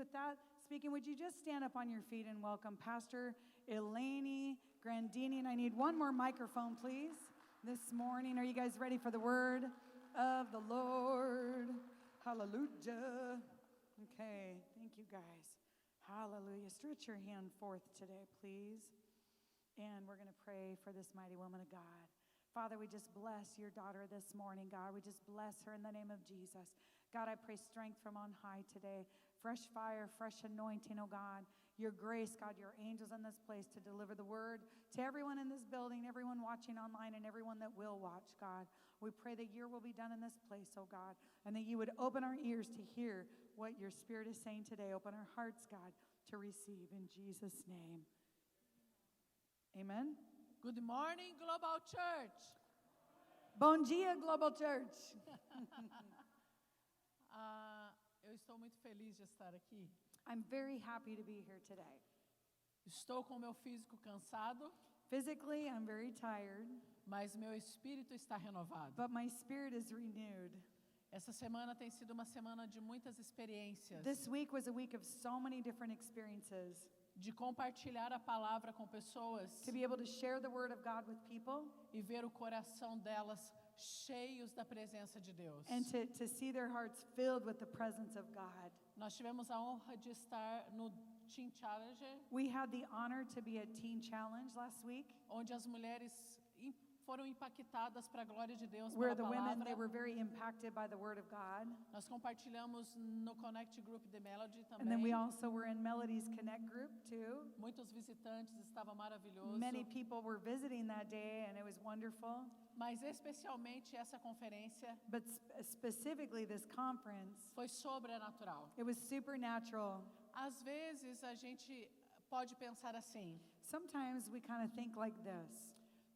with that speaking, would you just stand up on your feet and welcome Pastor Eleni Grandini? And I need one more microphone, please, this morning. Are you guys ready for the word of the Lord? Hallelujah. Okay, thank you guys. Hallelujah. Stretch your hand forth today, please. And we're going to pray for this mighty woman of God. Father, we just bless your daughter this morning, God. We just bless her in the name of Jesus. God, I pray strength from on high today. Fresh fire, fresh anointing, oh God. Your grace, God, your angels in this place to deliver the word to everyone in this building, everyone watching online, and everyone that will watch, God. We pray that your will be done in this place, oh God, and that you would open our ears to hear what your Spirit is saying today. Open our hearts, God, to receive in Jesus' name. Amen. Good morning, Global Church. Bom dia, Global Church. Eu estou muito feliz de estar aqui. I'm very happy to be here today. Estou com o meu físico cansado, Physically, I'm very tired, mas meu espírito está renovado. but my spirit is renewed. Essa semana tem sido uma semana de muitas experiências, This week was a week of so many different experiences. de compartilhar a palavra com pessoas To be able to share the word of God with people e ver o coração delas cheios da presença de Deus. and to see their hearts filled with the presence of God. Nós tivemos a honra de estar no Teen Challenger, We had the honor to be at Teen Challenge last week, onde as mulheres foram impactadas para a glória de Deus where pela the women, palavra. they were very impacted by the word of God. Nós compartilhamos no Connect Group de Melody And then we também. also were in Melody's Connect group too. Muitos visitantes, estava maravilhoso. Many people were visiting that day and it was wonderful. Mas especialmente essa conferência But specifically this conference, foi sobrenatural. it was supernatural. Às vezes a gente pode pensar assim: Sometimes we kind of think like this.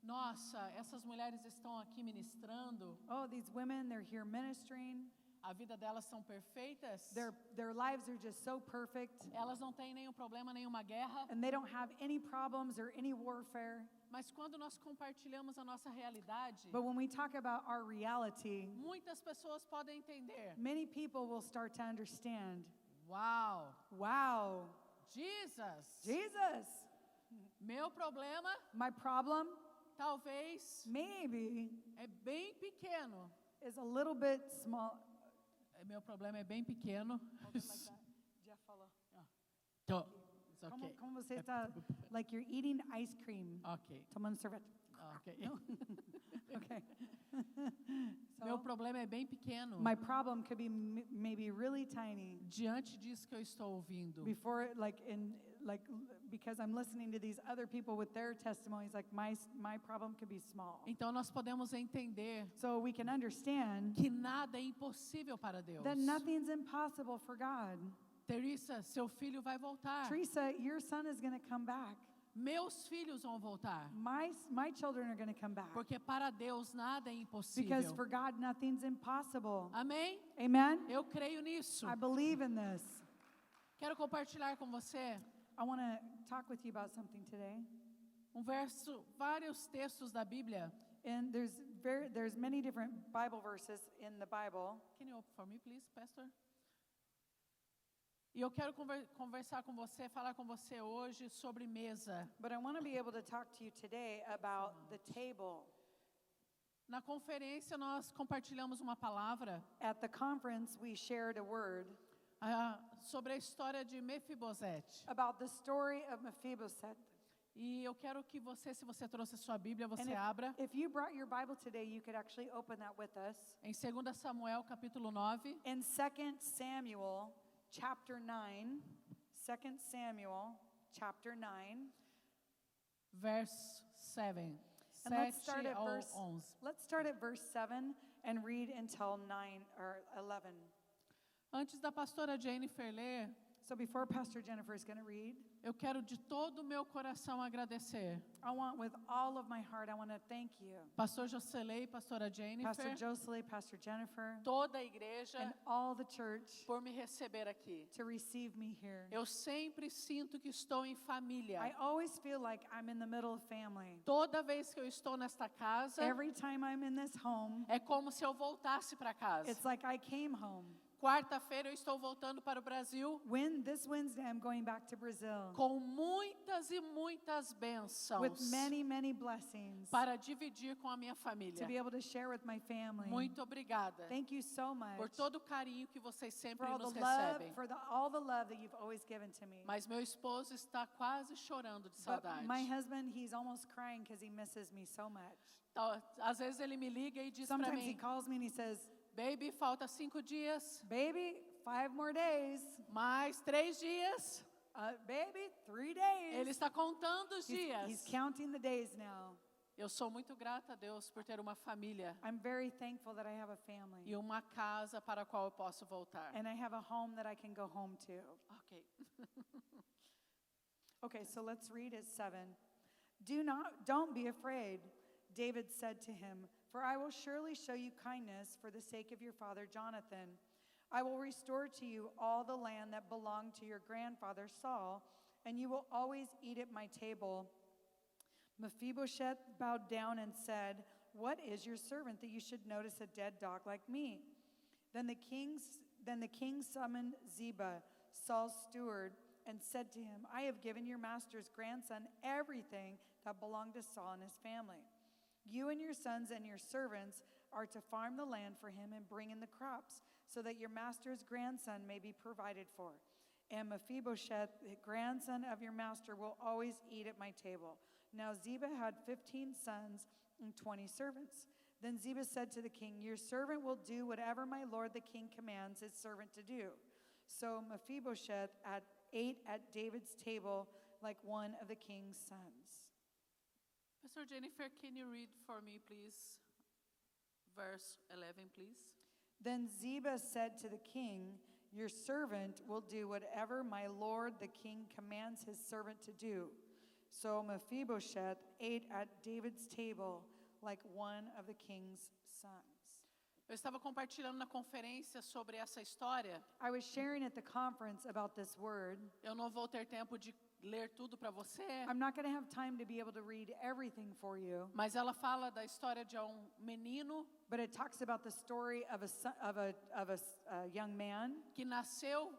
nossa, essas mulheres estão aqui ministrando, Oh, these women, they're here ministering. a vida delas são perfeitas, Their lives are just so perfect. elas não têm nenhum problema, nenhuma guerra. And they don't have any problems or any warfare. Mas quando nós compartilhamos a nossa realidade, But when we talk about our reality, muitas pessoas podem entender. many people will start to understand. Uau, Wow, Jesus, Jesus, meu problema my problem talvez maybe é bem pequeno. is a little bit small. Meu problema é bem pequeno. Jeff falou. Tô. It's okay. Como você está, like you're eating ice cream, Ok. tomando sorvete. Ok. Okay. Meu So, problema é bem pequeno my problem could be maybe really tiny diante disso que eu estou ouvindo. before, because I'm listening to these other people with their testimonies, like my problem could be small. Então nós podemos entender So we can understand que nada é impossível para Deus. that nothing's impossible for God. Teresa, seu filho vai voltar. Teresa, your son is going to come back. Meus filhos vão voltar. My children are going to come back. Porque para Deus nada é Because impossível. for God, nothing's impossible. Amém? Amen? Eu creio nisso. I believe in this. Quero compartilhar com você I want to talk with you about something today. vários textos da Bíblia. And there's many different Bible verses in the Bible. Can you open for me, please, Pastor? E eu quero conversar com você, falar com você hoje sobre mesa. But I want to be able to talk to you today about the table. Na conferência nós compartilhamos uma palavra At the conference, we shared a word sobre a história de Mefibosete. about the story of Mephibosheth. E eu quero que você, se você trouxe a sua Bíblia, você And abra if you brought your Bible today, you could actually open that with us. em 2 Samuel capítulo 9. In 2 Samuel chapter 9, 2 Samuel chapter 9, Verse 7. and let's start 7 at ao verse 11. let's start at verse 7 and read until 9 or 11. Antes da pastora Jennifer ler, So before Pastor Jennifer is going to read, eu quero de todo o meu coração agradecer. I want with all of my heart, I want to thank you, Pastor Jocelei, pastora Jennifer, Pastor Jocelyn, Pastor Jennifer, toda a igreja and all the church por me receber aqui. to receive me here. Eu sempre sinto que estou em I família. always feel like I'm in the middle of family. Toda vez que eu estou nesta casa, Every time I'm in this home, é como se eu voltasse para casa. it's like I came home. Quarta-feira eu estou voltando para o Brasil This Wednesday, I'm going back to Brazil com muitas e muitas with bênçãos many blessings para dividir com a minha to família. be able to share with my family. Muito obrigada Thank you so much por todo o carinho que vocês for sempre all nos the love, recebem. for all the love that you've always given to me. Mas meu esposo está quase chorando de But saudade. my husband, he's almost crying because he misses me so much. Então, às vezes ele me liga e diz para Sometimes he mim, calls me and he says, baby, falta 5 dias, baby, 5 more days. mais 3 dias. Baby, 3 days. Ele está contando os dias. He's counting the days now. Eu sou muito grata a Deus por ter uma família I'm very thankful that I have a family e uma casa para a qual eu posso voltar. and I have a home that I can go home to. Ok. Okay, so let's read it 7. Don't be afraid, David said to him, for I will surely show you kindness for the sake of your father Jonathan. I will restore to you all the land that belonged to your grandfather Saul, and you will always eat at my table. Mephibosheth bowed down and said, what is your servant that you should notice a dead dog like me? Then the king summoned Ziba, Saul's steward, and said to him, I have given your master's grandson everything that belonged to Saul and his family. You and your sons and your servants are to farm the land for him and bring in the crops, so that your master's grandson may be provided for. And Mephibosheth, the grandson of your master, will always eat at my table. Now Ziba had 15 sons and 20 servants. Then Ziba said to the king, your servant will do whatever my lord the king commands his servant to do. So Mephibosheth ate at David's table like one of the king's sons. Pastor Jennifer, can you read for me, please? Verse 11, please. Then Ziba said to the king, your servant will do whatever my lord the king commands his servant to do. So Mephibosheth ate at David's table like one of the king's sons. Eu estava compartilhando na conferência sobre essa história. I was sharing at the conference about this word. Eu não vou ter tempo de ler tudo para você, I'm not going to have time to be able to read everything for you, mas ela fala da história de menino but it talks about the story of a young man, que nasceu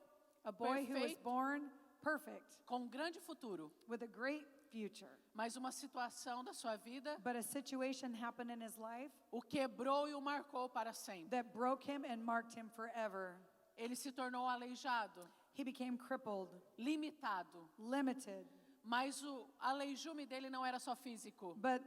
a boy who was Perfeito. born perfect com um grande futuro, with a great future. mas uma situação da sua vida But a situation happened in his life o quebrou e o marcou para sempre. that broke him and marked him forever. Ele se tornou aleijado, He became crippled, limitado, limited, mas o aleijume dele não era só físico. but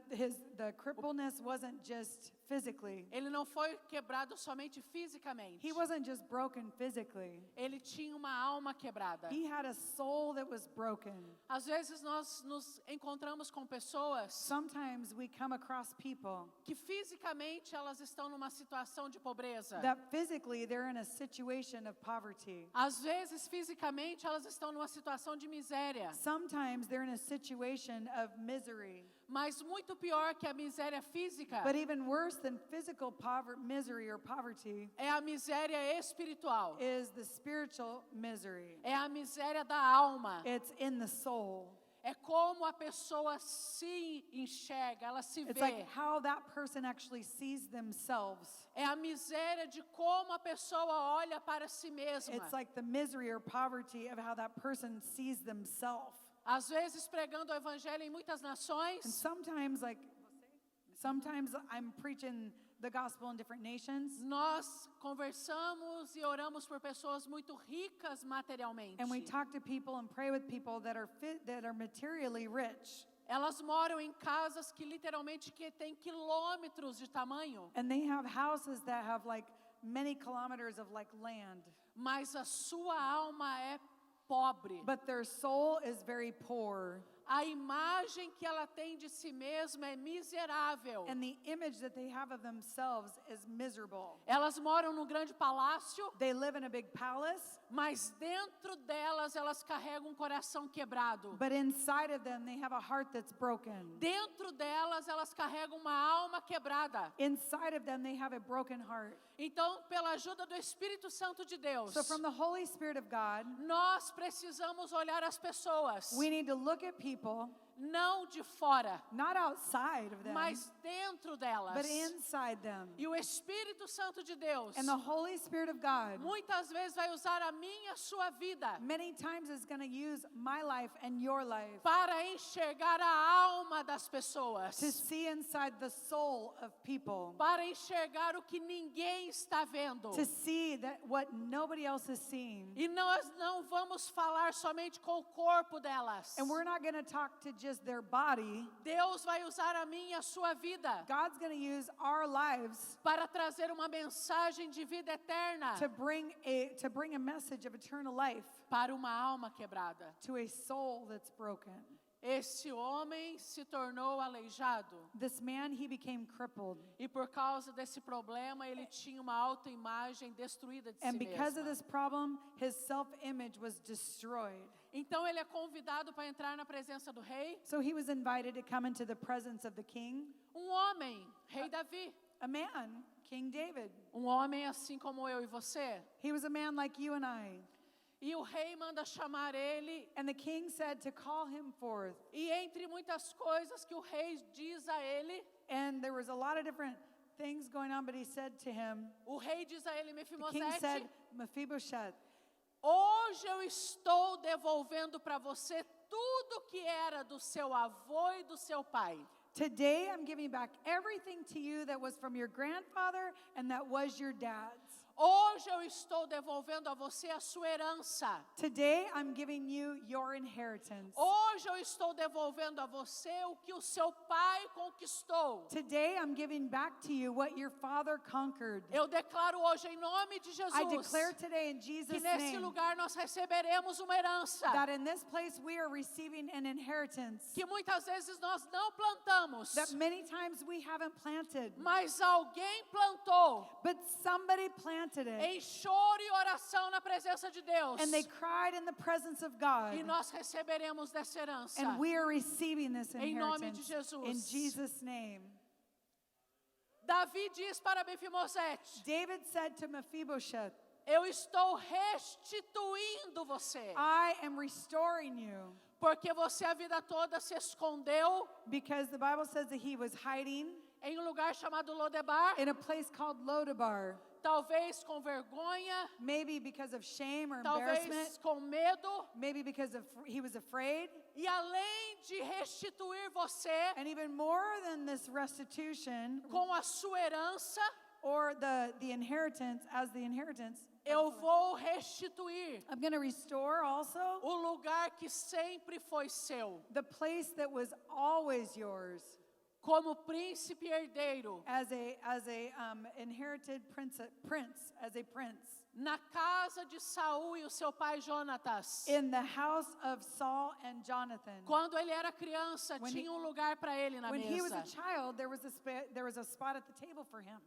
the crippledness wasn't just physically. Ele não foi quebrado somente fisicamente. He wasn't just broken physically. Ele tinha uma alma quebrada. He had a soul that was broken. Às vezes nós nos encontramos com pessoas Sometimes we come across people que fisicamente elas estão numa situação de pobreza. that physically they're in a situation of poverty. Às vezes fisicamente elas estão numa situação de miséria. Sometimes they're in a situation of misery. Mas muito pior que a miséria física But even worse than physical misery or poverty é a miséria espiritual. is the spiritual misery. É a miséria da alma. It's in the soul. É como a pessoa se enxerga, ela se It's vê. like how that person actually sees themselves. É a miséria de como a pessoa olha para si mesma. It's like the misery or poverty of how that person sees themselves. Às vezes pregando o evangelho em muitas And nações, sometimes I'm preaching the gospel in different nations, nós conversamos e oramos por pessoas muito ricas materialmente. and we talk to people and pray with people that are materially rich, Elas moram em casas que literalmente que têm quilômetros de tamanho, and they have houses that have like many kilometers of like land, mas a sua alma é pobre. but their soul is very poor, A imagem que ela tem de si mesma é miserável. and the image that they have of themselves is miserable. Elas moram num grande palácio, They live in a big palace, mas dentro delas elas carregam um coração quebrado. but inside of them they have a heart that's broken. Dentro delas elas carregam uma alma quebrada. Inside of them they have a broken heart. Então, pela ajuda do Espírito Santo de Deus, So from the Holy Spirit of God, nós precisamos olhar as pessoas we need to look at people não de fora, not outside of them, mas dentro delas. but inside them. E o Espírito Santo de Deus And the Holy Spirit of God muitas vezes vai usar a minha e a sua vida many times is going to use my life and your life para enxergar a alma das pessoas, to see inside the soul of people, para enxergar o que ninguém está vendo. to see that what nobody else is seeing. E nós não vamos falar somente com o corpo delas. And we're not going to talk to just their body. Deus vai usar a minha e a sua vida God's going to use our lives para trazer uma mensagem de vida eterna to bring a message of eternal life para uma alma quebrada. to a soul that's broken. Esse homem se tornou aleijado. This man, he became crippled. E por causa desse problema, ele tinha uma autoimagem destruída de And si because of mesmo. this problem, his self-image was destroyed. Então ele é convidado para entrar na presença do rei. So he was invited to come into the presence of the king. Homem, rei Davi. A man, King David. Homem assim como eu e você. He was a man like you and I. E o rei manda chamar ele. And the king said to call him forth. E entre muitas coisas que o rei diz a ele, And there was a lot of different things going on, but he said to him, o rei diz a ele, the king said, Mefibosete, Mephibosheth, hoje eu estou devolvendo para você tudo que era do seu avô e do seu pai. today I'm giving back everything to you that was from your grandfather and that was your dad's. Hoje eu estou devolvendo a você a sua herança. Today I'm giving you your inheritance. Hoje eu estou devolvendo a você o que o seu pai conquistou. Today I'm giving back to you what your father conquered. Eu declaro hoje em nome de Jesus I declare today in que Jesus' nesse name lugar nós receberemos uma herança that in this place we are receiving an inheritance que muitas vezes nós não plantamos, that many times we haven't planted, mas alguém plantou but somebody planted it em choro e oração na presença de Deus. and they cried in the presence of God. E nós receberemos dessa herança. And we are receiving this Em nome de inheritance Jesus. in Jesus' name. Davi diz para Mefibosete, David said to Mephibosheth, eu estou restituindo você, I am restoring you, porque você a vida toda se escondeu because the Bible says that he was hiding em um lugar chamado Lodebar, in a place called Lodabar, talvez com vergonha, maybe because of shame or embarrassment, talvez com medo, maybe because he was afraid, e além de restituir você and even more than this restitution com a sua herança, or the inheritance as the inheritance, eu vou restituir I'm going to restore also o lugar que sempre foi seu, the place that was always yours como príncipe herdeiro, as a inherited prince, as a prince na casa de Saul e o seu pai Jonatas. in the house of Saul and Jonathan. Quando ele era criança, When tinha lugar para ele na When he was mesa. a child, there was a spot at the table for him.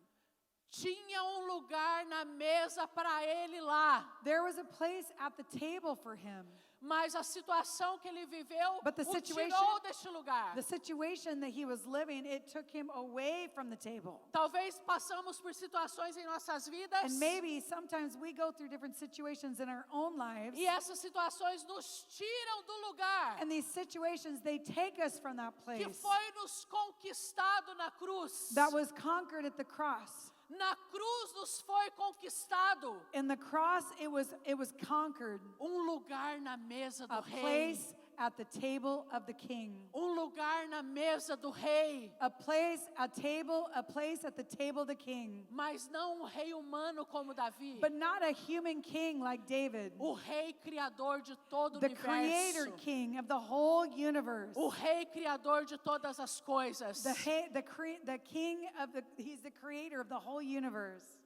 Tinha lugar na mesa para ele lá. There was a place at the table for him. Mas a situação que ele viveu But the o situation- tirou deste lugar. The situation that he was living, it took him away from the table. Talvez passamos por situações em nossas vidas And maybe sometimes we go through different situations in our own lives. e essas situações nos tiram do lugar And these situations, they take us from that que place foi nos conquistado na cruz. that was conquered at the cross. Na cruz nos foi conquistado In the cross, it was conquered. lugar na mesa do A rei. place at the table of the king. Lugar na mesa do rei. A place at the table of the king. Mas não rei humano como Davi. But not a human king like David. O rei criador de todo o The creator universo. king of the whole universe. O rei criador de todas as coisas. The king of he's the creator of the whole universe.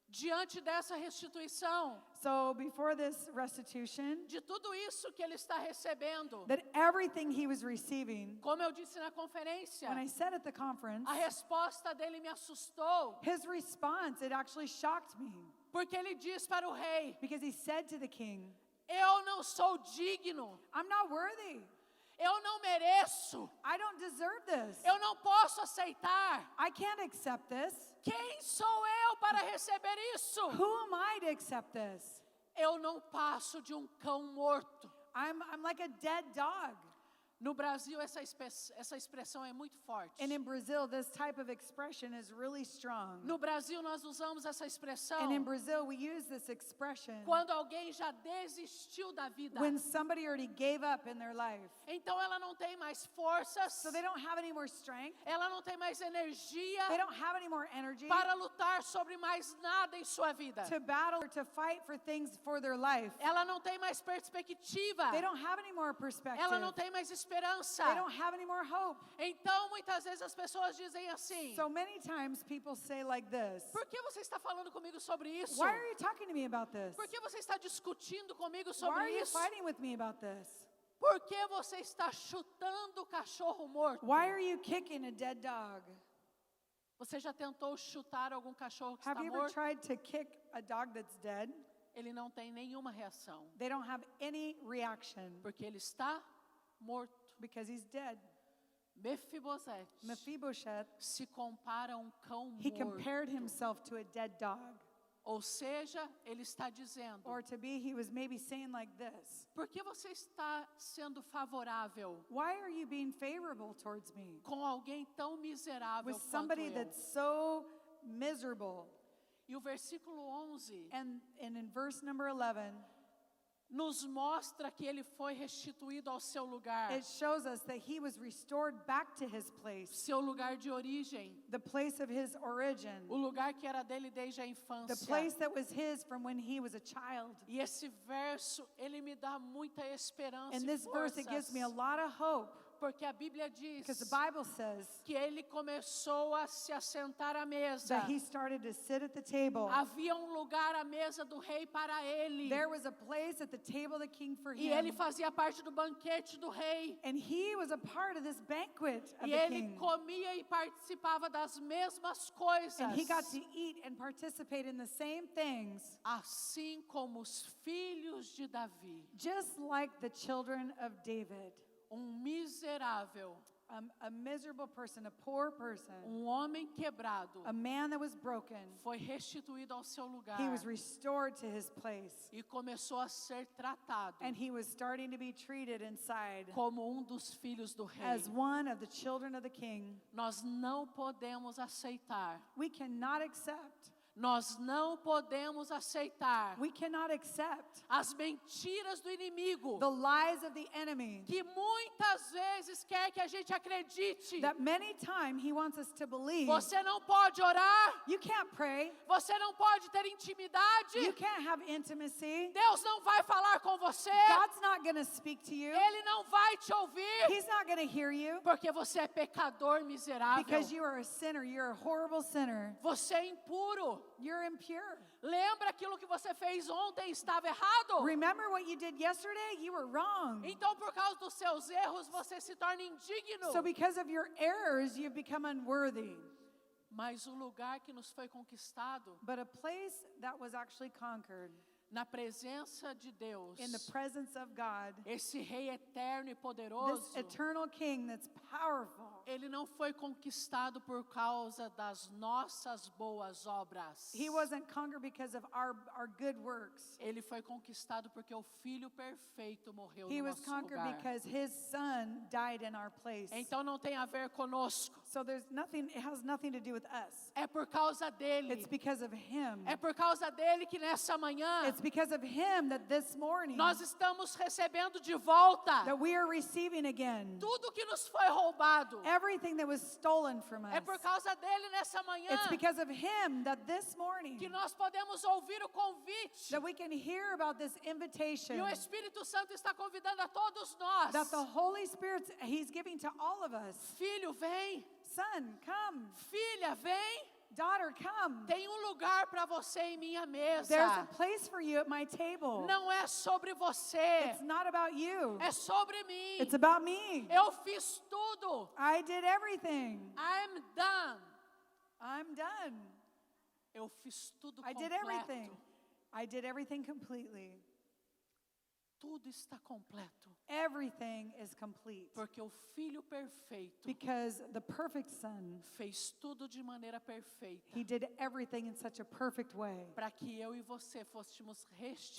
Diante dessa restituição, So before this restitution, de tudo isso que ele está recebendo, that everything he was receiving, como eu disse na conferência, when I said at the conference, a resposta dele me assustou, his response, it actually shocked me. porque ele diz para o rei: Because he said to the king, eu não sou digno, I'm not worthy. eu não mereço, I don't deserve this. eu não posso aceitar. I can't accept this. Quem sou eu para receber isso? Who am I to accept this? Eu não passo de cão morto. I'm like a dead dog. No Brasil, essa expressão é muito forte. And in Brazil, this type of expression is really strong. No Brasil, nós usamos essa expressão And in Brazil, we use this expression quando alguém já desistiu da vida. when somebody already gave up in their life. Então, ela não tem mais forças, So they don't have any more strength. ela não tem mais energia They don't have any more energy para lutar sobre mais nada em sua vida. to battle or to fight for things for their life. Ela não tem mais perspectiva. They don't have any more perspective. Ela não tem mais esperança. They don't have any more hope. Então, muitas vezes as pessoas dizem assim: So many times people say like this, por que você está falando comigo sobre isso? why are you talking to me about this? Por que você está discutindo comigo Why sobre are you isso? fighting with me about this? Por que você está chutando o cachorro morto? Why are you kicking a dead dog? Você já tentou chutar algum cachorro que está Have you ever morto? tried to kick a dog that's dead? Ele não tem nenhuma reação, They don't have any reaction porque ele está morto. because he's dead. Mefibosete Mephibosheth, se compara a um cão he morto. compared himself to a dead dog. Ou seja, ele está dizendo: Or to be, he was maybe saying like this, por que você está sendo favorável why are you being favorable towards me? com alguém tão miserável With quanto somebody eu? that's so miserable. E o versículo 11 And in verse number 11, nos mostra que ele foi restituído ao seu lugar, it shows us that he was restored back to his place, seu lugar de origem, the place of his origin, o lugar que era dele desde a the infância. place that was his from when he was a child. E esse verso, ele me dá muita esperança In e this verse, it gives me a forças, lot of hope porque a Bíblia diz because the Bible says que ele começou a se assentar à mesa. that he started to sit at the table. Havia lugar à mesa do rei para ele. There was a place at the table of the king for E ele him. fazia parte do banquete do rei. And he was a part of this banquet of E the ele king. comia e participava das mesmas coisas. And he got to eat and participate in the same things, Assim como os filhos de Davi. just like the children of David. Miserável, A miserable person, a poor person, homem quebrado, a man that was broken. foi restituído ao seu lugar He was restored to his place. e começou a ser tratado And he was starting to be treated inside como dos filhos do rei. as one of the children of the king. Nós não podemos aceitar. We cannot accept. Nós não podemos aceitar We cannot accept as mentiras do inimigo, the lies of the enemy que muitas vezes quer que a gente acredite. that many times he wants us to believe. Você não pode orar, You can't pray. você não pode ter intimidade, You can't have intimacy. Deus não vai falar com você, God's not going to speak to you. Ele não vai te ouvir, He's not going to hear you porque você é pecador miserável, because you are a sinner. You're a horrible sinner. você é impuro. You're impure. Lembra aquilo que você fez ontem estava errado? Remember what you did yesterday? You were wrong. Então, por causa dos seus erros, você se torna indigno. So because of your errors, you've become unworthy. Mas o lugar que nos foi conquistado, But a place that was actually conquered na presença de Deus, in the presence of God, esse rei eterno e this poderoso, eternal king that's powerful, ele não foi conquistado por causa das nossas boas obras. he wasn't conquered because of our good works. Ele foi conquistado porque o Filho perfeito morreu He no was nosso conquered lugar. because his son died in our place. Então não tem a ver conosco. So there's nothing, it has nothing to do with us. É por causa dele. It's because of him. É por causa dele que nessa manhã It's because of him that this morning nós estamos recebendo de volta that we are receiving again tudo que nos foi roubado. everything that was stolen from us. É por causa dele nessa manhã It's because of him that this morning que nós podemos ouvir o convite. that we can hear about this invitation E o Espírito Santo está convidando a todos nós. that the Holy Spirit, he's giving to all of us. Filho, vem. Son, come. Filha, vem. Daughter, come. Tem lugar para você em minha mesa. There's a place for you at my table. Não é sobre você. It's not about you. É sobre mim. It's about me. Eu fiz tudo. I did everything. I'm done. I'm done. Eu fiz tudo I did completo. everything. I did everything completely. tudo está completo. Everything is complete. Porque o Filho perfeito Because the perfect Son, fez tudo de maneira perfeita. He did everything in such a perfect way. Para que eu e você fôssemos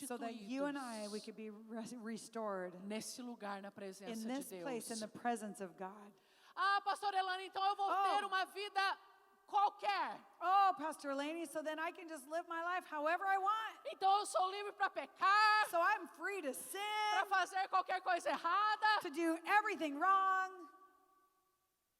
So that you and I, we restituídos could be restored nesse lugar na in presença this de place, in Deus. the presence of God. Ah, pastor Elane, então eu vou ter uma vida qualquer. Oh, Pastor Laney, so then I can just live my life however I want. Então eu sou livre para pecar, So I'm free to para sin, fazer qualquer coisa errada. to do everything wrong.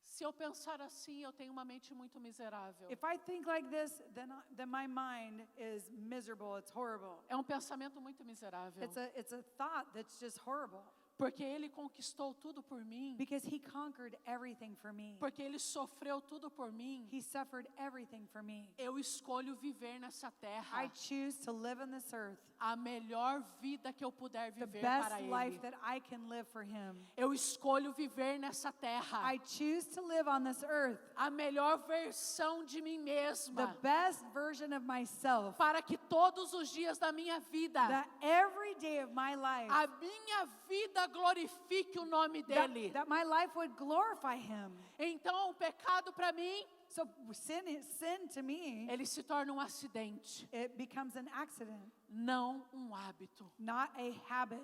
Se eu pensar assim, eu tenho uma mente muito miserável. If I think like this, then my mind is miserable. It's horrible. É um pensamento muito miserável. It's a thought that's just horrible. Porque Ele conquistou tudo por mim. Because He conquered everything for me. Porque Ele sofreu tudo por mim. He suffered everything for me. Eu escolho viver nessa terra. I choose to live on this earth A melhor vida que eu puder the viver best para life Ele. that I can live for Him. Eu escolho viver nessa terra. I choose to live on this earth A melhor versão de mim the mesma. best version of myself, Para que todos os dias da minha vida, that every day of my life, a minha vida glorifique o nome dEle. that my life would glorify Him. Então o pecado para mim, So sin to me, ele se torna um acidente, it becomes an accident, não um hábito. not a habit.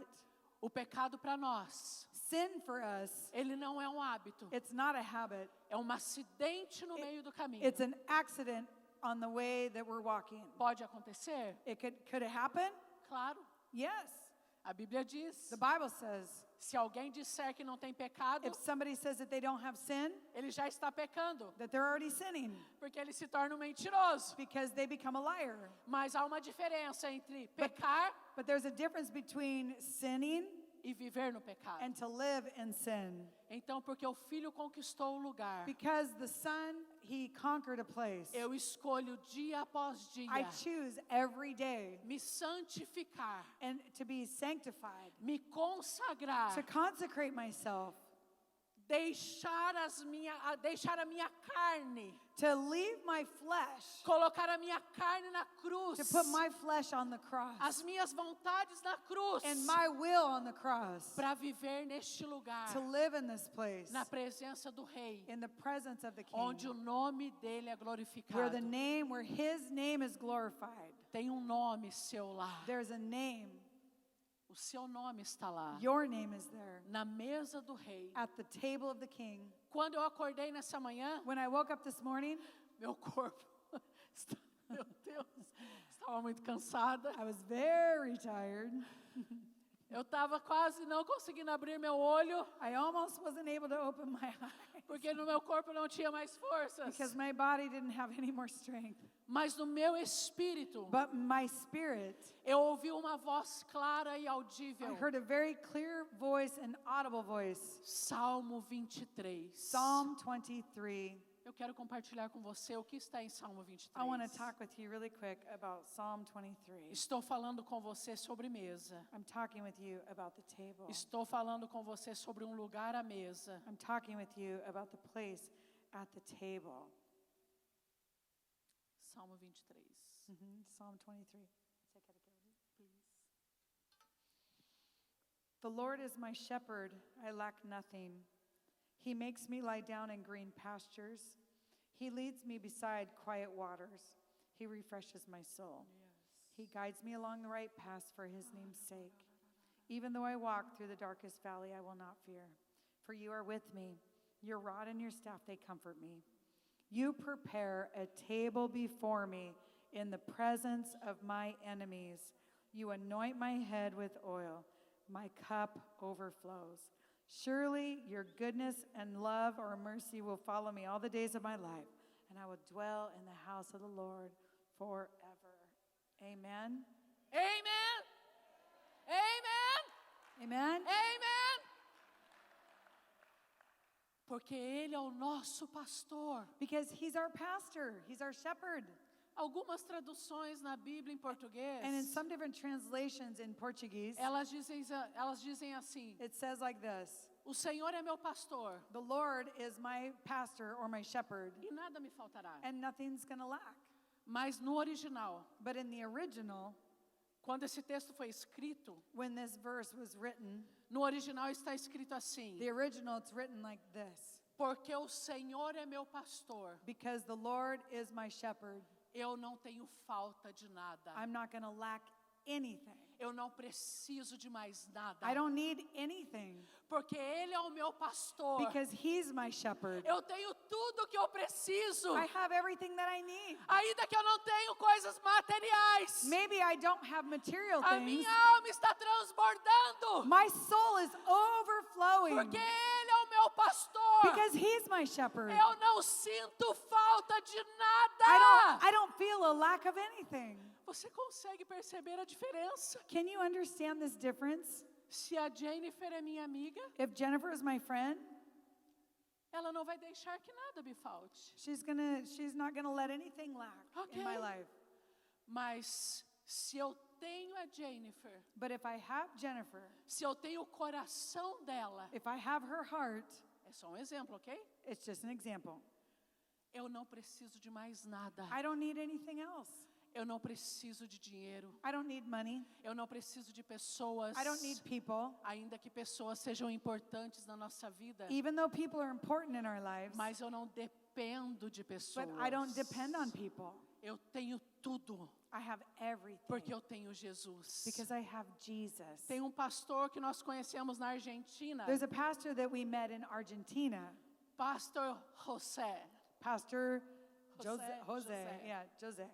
O pecado para nós, Sin for us, ele não é um hábito, it's not a habit. é um acidente no meio do caminho. It's an accident on the way that we're walking. Pode acontecer? Could it happen? Claro. Yes. A Bíblia diz, The Bible says, se alguém disser que não tem pecado, if somebody says that they don't have sin, ele já está pecando, that they're already sinning porque ele se torna um mentiroso. because they become a liar. Mas há uma diferença entre pecar But there's a difference between sinning e viver no pecado. and to live in sin. Então, porque o Filho conquistou o lugar, Because the Son, He conquered a place. eu escolho dia após dia I choose every day me santificar, and to be sanctified, me consagrar, to consecrate myself, deixar a minha carne, to leave my flesh, colocar a minha carne na cruz, to put my flesh on the cross as minhas vontades na cruz, and my will on the cross, para viver neste lugar, to live in this place, na presença do Rei, in the presence of the onde o King, nome dele é where glorificado. where His name is glorified. Tem nome seu lá, There's a name. o seu nome está lá, Your name is there na mesa do Rei. at the table of the King. Quando eu acordei nessa manhã, When I woke up this morning, meu corpo, meu Deus, estava muito cansada. I was very tired. Eu estava quase não conseguindo abrir meu olho, I almost wasn't able to open my eyes porque no meu corpo não tinha mais forças. because my body didn't have any more strength. Mas no meu espírito, But my spirit, eu ouvi uma voz clara e I audível. heard a very clear voice, an audible voice. Salmo 23. Psalm 23. Eu quero compartilhar com você o que está em Salmo 23. I want to talk with you really quick about Psalm 23. Estou falando com você sobre mesa. I'm talking with you about the table. Estou falando com você sobre um lugar à mesa. I'm talking with you about the place at the table. Salmo 23. Psalm 23. Please. The Lord is my shepherd, I lack nothing. He makes me lie down in green pastures. He leads me beside quiet waters. He refreshes my soul. He guides me along the right path for His name's sake. Even though I walk through the darkest valley, I will not fear. For you are with me. Your rod and your staff, they comfort me. You prepare a table before me in the presence of my enemies. You anoint my head with oil. My cup overflows. Surely your goodness and love or mercy will follow me all the days of my life, and I will dwell in the house of the Lord forever. Amen. Amen. Amen. Amen. Amen. Porque Ele é o nosso pastor. Because He's our pastor, He's our shepherd. Algumas traduções na Bíblia em português, And in some different translations in Portuguese, elas dizem assim: it says like this: o Senhor é meu pastor The Lord is my pastor or my shepherd, e nada me faltará. and nothing's going to lack. Mas no original, But in the original, Quando esse texto foi escrito, when this verse was written, no original está escrito assim: the original, it's written like this. porque o Senhor é meu pastor, Because the Lord is my shepherd, eu não tenho falta de nada. I'm not going to lack anything. Eu não preciso de mais nada. I don't need anything Porque Ele é o meu pastor. because He's my shepherd. Eu tenho tudo que eu preciso. I have everything that I need. Ainda que eu não tenha coisas materiais. Maybe I don't have material A things. minha alma está transbordando. My soul is overflowing Porque Ele é o meu pastor. because He's my shepherd. Eu não sinto falta de nada. I don't feel a lack of anything. Você consegue perceber a diferença? Can you understand this difference? Se a Jennifer é minha amiga, If Jennifer is my friend, ela não vai deixar que nada me falte. she's not gonna let anything lack in my Okay. life. Mas se eu tenho a Jennifer, But if I have Jennifer, se eu tenho o coração dela, if I have her heart, é só um exemplo, ok? it's just an example. Eu não preciso de mais nada. I don't need anything else. Eu não preciso de dinheiro. I don't need money. Eu não preciso de pessoas. I don't need people. Ainda que pessoas sejam importantes na nossa vida, Even though people are important in our lives, mas eu não dependo de pessoas. but I don't depend on people. Eu tenho tudo, I have everything porque eu tenho Jesus. because I have Jesus. Tem um pastor que nós conhecemos na Argentina, There's a pastor that we met in Argentina, Pastor José. Pastor José. Jose.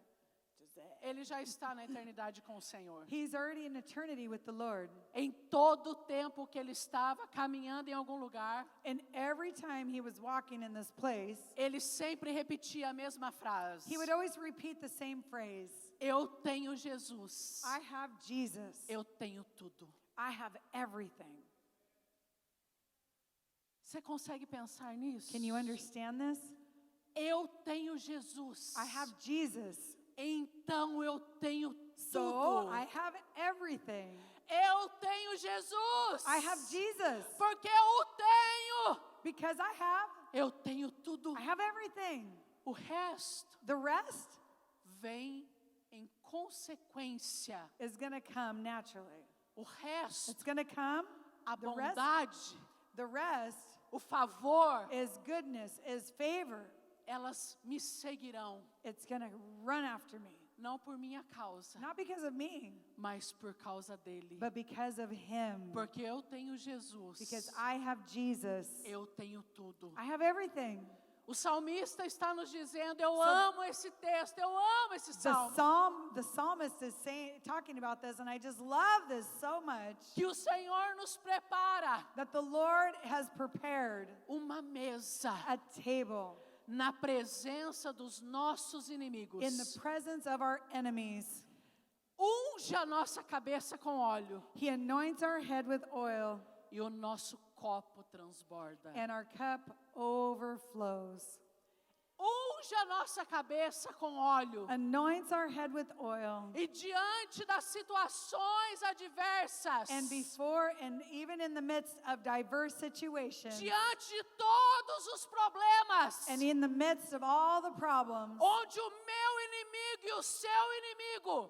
Ele já está na eternidade com o Senhor. He's already in eternity with the Lord. Em todo o tempo que ele estava caminhando em algum lugar, And every time he was walking in this place, ele sempre repetia a mesma frase: he would always repeat the same phrase. eu tenho Jesus. I have Jesus. Eu tenho tudo. I have everything. Você consegue pensar nisso? Can you understand this? Eu tenho Jesus. I have Jesus. Então eu tenho So tudo. I have everything. Eu tenho Jesus. I have Jesus. Porque eu o tenho. Because Eu tenho tudo. I have everything. O resto The rest vem em consequência. is going to come naturally. O resto, It's going to come. a The rest, bondade, the rest o favor, is goodness, is favor. elas me seguirão. It's going to run after me. Não por minha causa, Not because of me, mas por causa dele. but because of Him. Porque eu tenho Jesus. Because I have Jesus. Eu tenho tudo. I have everything. O salmista está nos dizendo, eu amo esse texto, eu amo esse salmo. The psalmist is talking about this, and I just love this so much. Que o Senhor nos prepara That the Lord has prepared uma mesa a table na presença dos nossos inimigos. in the presence of our enemies. Unge a nossa cabeça com óleo He anoints our head with oil, e o nosso copo transborda. and our cup overflows. Unge a nossa cabeça com óleo Anoints our head with oil. e diante das situações adversas, And even in the midst of diverse situations, diante de todos os problemas, and in the midst of all the problems, onde o meu inimigo e o seu inimigo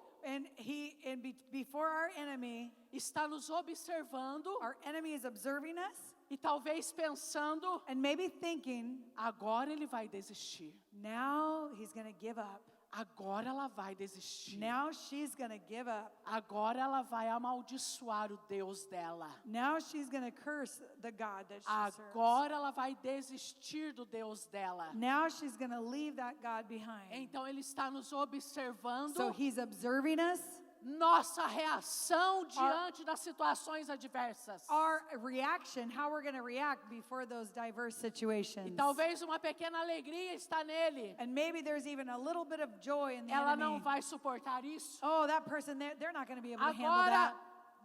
before our enemy, está nos observando our enemy is observing us, e talvez pensando, and maybe thinking, agora ele vai desistir. now he's going to give up. Agora ela vai desistir. Now she's going to give up. Agora ela vai amaldiçoar o Deus dela. Now she's going to curse the God that she serves. Agora ela vai desistir do Deus dela. Now she's going to leave that God behind. Então ele está nos observando So he's observing us, nossa reação diante das situações adversas. our reaction, how we're going to react before those diverse situations. E talvez uma pequena alegria está nele. And maybe there's even a little bit of joy in the Ela enemy. não vai suportar isso. Oh, that person, they're not going to be able to handle Agora, that.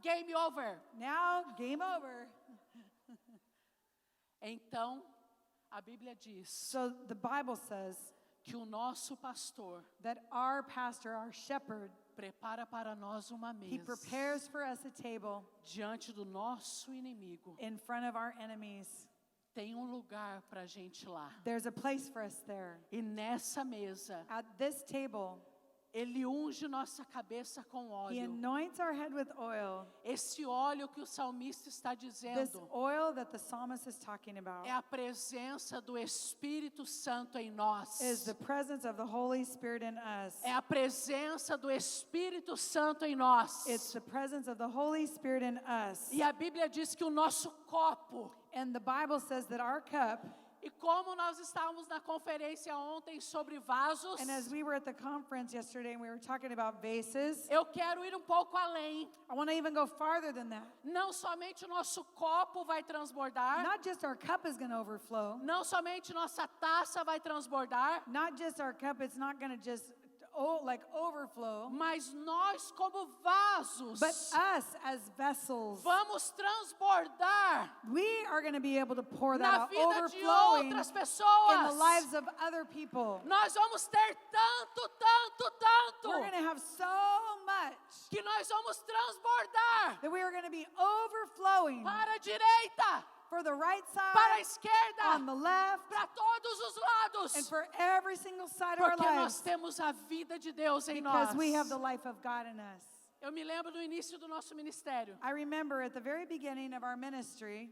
game over. Now, game over. Então, a Bíblia diz So the Bible says que o nosso pastor that our pastor, our shepherd, prepara para nós uma he mesa prepares for us a table diante do nosso inimigo. in front of our enemies. Tem lugar para a gente lá. There's a place for us there. E nessa mesa, At this table, Ele unge nossa cabeça com He óleo. anoints our head with oil. Esse óleo que o salmista está This dizendo oil that the psalmist is talking about é a presença do Espírito Santo em nós. is the presence of the Holy Spirit in us. É a presença do Espírito Santo em nós. It's the presence of the Holy Spirit in us. E a Bíblia diz que o nosso copo, And the Bible says that our cup, e como nós estávamos na conferência ontem sobre vasos, and as we were at the conference yesterday and we were talking about vases, eu quero ir um pouco além. I want to even go farther than that. Não somente o nosso copo vai transbordar, Not just our cup is going to overflow. não somente nossa taça vai transbordar, Not just our cup, it's not going to just overflow. mas nós como vasos But us as vessels, vamos transbordar we are going to be able to pour that na out, vida de overflowing outras in the pessoas. lives of other people. Nós vamos ter tanto, We're going to have so much que nós vamos transbordar that we are going to be overflowing para a direita, for the right para a side, esquerda, on the left, para todos os lados, and for every single side of our porque nós lives, temos a vida de Deus em because nós. we have the life of God in us. Eu me lembro do início do nosso ministério. I remember at the very beginning of our ministry,